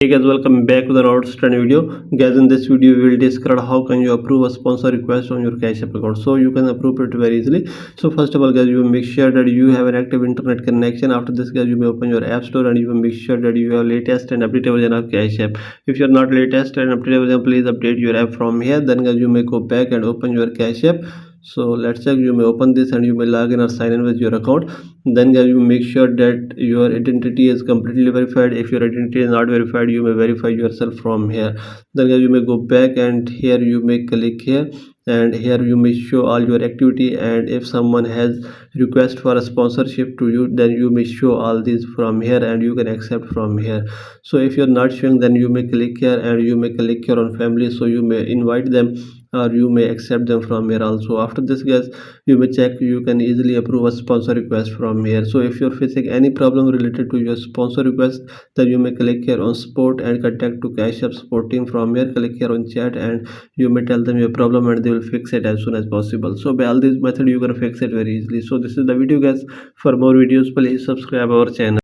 Hey guys, welcome back to the outstanding video. Guys, in this video we will discuss how can you approve a sponsor request on your Cash App account. So you can approve it very easily. So first of all guys, you will make sure that you have an active internet connection. After this guys, you may open your app store and you will make sure that you have latest and updated version of Cash App. If you are not latest and updated version, please update your app from here. Then guys, you may go back and open your Cash App. So let's check. You may open this and you may log in or sign in with your account. Then guys, you make sure that your identity is completely verified. If your identity is not verified, you may verify yourself from here. Then guys, you may go back and here you may click here, and here you may show all your activity, and if someone has request for a sponsorship to you, then you may show all these from here and you can accept from here. So if you're not showing, then you may click here and you may click here on family, so you may invite them or you may accept them from here also. After this guys, you may check, you can easily approve a sponsor request from here. So if you're facing any problem related to your sponsor request, then you may click here on support and contact to Cash App support team. From here, click here on chat and you may tell them your problem and they will fix it as soon as possible. So by all these methods you can fix it very easily. So this is the video guys. For more videos please subscribe our channel.